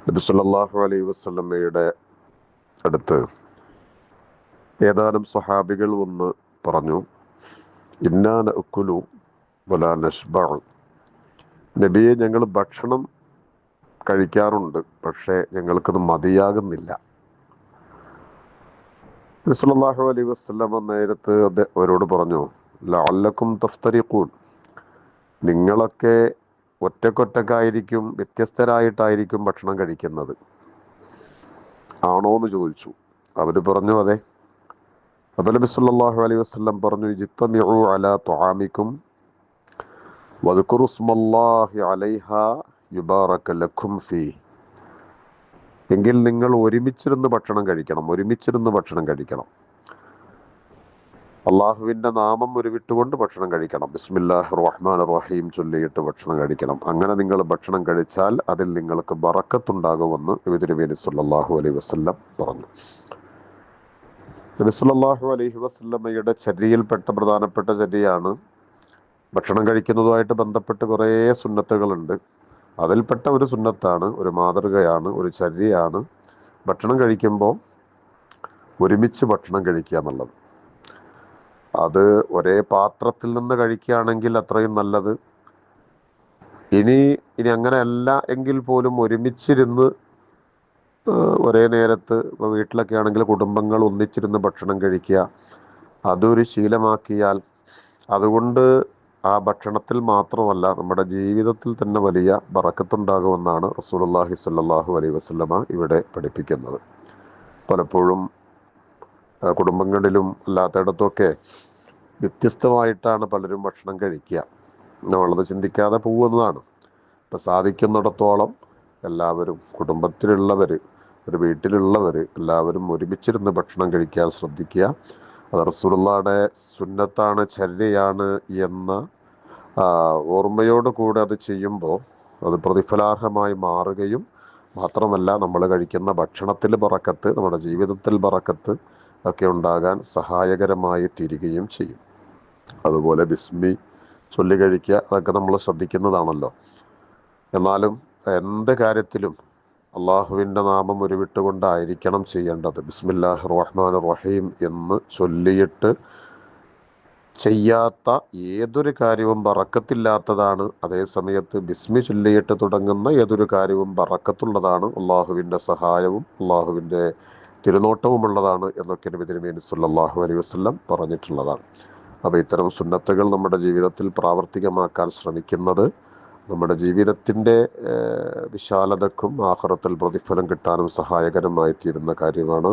നബി സല്ലല്ലാഹു അലൈഹി വസല്ലമയുടെ അടുത്ത് ഏതാനും സ്വഹാബികൾ വന്ന് പറഞ്ഞു, ഇന്നാ നഅ്കുലു വലാ നശ്ബഉ. നബിയെ, ഞങ്ങൾ ഭക്ഷണം കഴിക്കാറുണ്ട്, പക്ഷേ ഞങ്ങൾക്കത് മതിയാകുന്നില്ല. നബി സല്ലല്ലാഹു അലൈഹി വസല്ലമ നേരത്ത് അവരോട് പറഞ്ഞു, ലഅല്ലക്കും തഫ്തരിഖൂൻ. നിങ്ങളൊക്കെ ഒറ്റക്കൊറ്റക്കായിരിക്കും, വ്യത്യസ്തരായിട്ടായിരിക്കും ഭക്ഷണം കഴിക്കുന്നത്, ആണോ എന്ന് ചോദിച്ചു. അവർ പറഞ്ഞു, അതെ. അപ്പോൾ നബി സല്ലല്ലാഹു അലൈഹി വസല്ലം പറഞ്ഞു, ഇജ്തമിഉ അലാ തുആമിക്കും വദ്കുറു സ്മല്ലാഹി അലൈഹാ യുബാറക ലക്കും ഫീ. എങ്കിൽ നിങ്ങൾ ഒരുമിച്ചിരുന്ന് ഭക്ഷണം കഴിക്കണം. അള്ളാഹുവിൻ്റെ നാമം ഉരുവിട്ടുകൊണ്ട് ഭക്ഷണം കഴിക്കണം. ബിസ്മില്ലാഹിർ റഹ്മാനിർ റഹീം ചൊല്ലിയിട്ട് ഭക്ഷണം കഴിക്കണം. അങ്ങനെ നിങ്ങൾ ഭക്ഷണം കഴിച്ചാൽ അതിൽ നിങ്ങൾക്ക് ബറക്കത്തുണ്ടാകുമെന്ന് നബി തിരുമേനി സല്ലല്ലാഹു അലൈഹി വസല്ലം പറഞ്ഞു. നബി സല്ലല്ലാഹു അലൈഹി വസല്ലമയുടെ ചര്യയിൽപ്പെട്ട പ്രധാനപ്പെട്ട ചര്യയാണ് ഭക്ഷണം കഴിക്കുന്നതുമായിട്ട് ബന്ധപ്പെട്ട് കുറേ സുന്നത്തുകളുണ്ട്. അതിൽപ്പെട്ട ഒരു സുന്നത്താണ്, ഒരു മാതൃകയാണ്, ഒരു ചര്യയാണ് ഭക്ഷണം കഴിക്കുമ്പോൾ ഒരുമിച്ച് ഭക്ഷണം കഴിക്കുക എന്നുള്ളത്. അത് ഒരേ പാത്രത്തിൽ നിന്ന് കഴിക്കുകയാണെങ്കിൽ അത്രയും നല്ലത്. ഇനി അങ്ങനെയല്ല എങ്കിൽ പോലും ഒരുമിച്ചിരുന്ന് ഒരേ നേരത്ത്, ഇപ്പോൾ വീട്ടിലൊക്കെ ആണെങ്കിൽ കുടുംബങ്ങൾ ഒന്നിച്ചിരുന്ന് ഭക്ഷണം കഴിക്കുക, അതൊരു ശീലമാക്കിയാൽ അതുകൊണ്ട് ആ ഭക്ഷണത്തിൽ മാത്രമല്ല നമ്മുടെ ജീവിതത്തിൽ തന്നെ വലിയ ബറക്കത്തുണ്ടാകുമെന്നാണ് റസൂലുള്ളാഹി സ്വല്ലല്ലാഹു അലൈഹി വസല്ലമ ഇവിടെ പഠിപ്പിക്കുന്നത്. പലപ്പോഴും കുടുംബങ്ങളിലും അല്ലാത്തയിടത്തുമൊക്കെ വ്യത്യസ്തമായിട്ടാണ് പലരും ഭക്ഷണം കഴിക്കുക. നമ്മളത് ചിന്തിക്കാതെ പോകുന്നതാണ്. ഇപ്പം സാധിക്കുന്നിടത്തോളം എല്ലാവരും, കുടുംബത്തിലുള്ളവർ, ഒരു വീട്ടിലുള്ളവർ എല്ലാവരും ഒരുമിച്ചിരുന്ന് ഭക്ഷണം കഴിക്കാൻ ശ്രദ്ധിക്കുക. അത് റസൂലുള്ളാഹിയുടെ സുന്നത്താണ്, ചര്യയാണ് എന്ന ഓർമ്മയോട് കൂടെ അത് ചെയ്യുമ്പോൾ അത് പ്രതിഫലാർഹമായി മാറുകയും മാത്രമല്ല, നമ്മൾ കഴിക്കുന്ന ഭക്ഷണത്തിൽ ബറക്കത്ത്, നമ്മുടെ ജീവിതത്തിൽ ബറക്കത്ത് ഒക്കെ ഉണ്ടാകാൻ സഹായകരമായി തീരുകയും ചെയ്യും. അതുപോലെ ബിസ്മി ചൊല്ലി കഴിക്കുക, അതൊക്കെ നമ്മൾ ശ്രദ്ധിക്കുന്നതാണല്ലോ. എന്നാലും എന്ത് കാര്യത്തിലും അള്ളാഹുവിൻ്റെ നാമം ഉരുവിട്ടുകൊണ്ടായിരിക്കണം ചെയ്യേണ്ടത്. ബിസ്മില്ലാഹിർ റഹ്മാനിർ റഹീം എന്ന് ചൊല്ലിയിട്ട് ചെയ്യാത്ത ഏതൊരു കാര്യവും ബറക്കത്തില്ലാത്തതാണ്. അതേസമയത്ത് ബിസ്മി ചൊല്ലിയിട്ട് തുടങ്ങുന്ന ഏതൊരു കാര്യവും ബറക്കത്തുള്ളതാണ്, അള്ളാഹുവിൻ്റെ സഹായവും അള്ളാഹുവിൻ്റെ തിരുനോട്ടവുമുള്ളതാണ് എന്നൊക്കെ നബി തിരുമേനി സല്ലല്ലാഹു അലൈഹി വസല്ലം പറഞ്ഞിട്ടുള്ളതാണ്. അപ്പോൾ ഇത്തരം സുന്നത്തുകൾ നമ്മുടെ ജീവിതത്തിൽ പ്രാവർത്തികമാക്കാൻ ശ്രമിക്കുന്നത് നമ്മുടെ ജീവിതത്തിൻ്റെ വിശാലതക്കും ആഖിറത്തിൽ പ്രതിഫലം കിട്ടാനും സഹായകരമായി തീരുന്ന കാര്യമാണ്.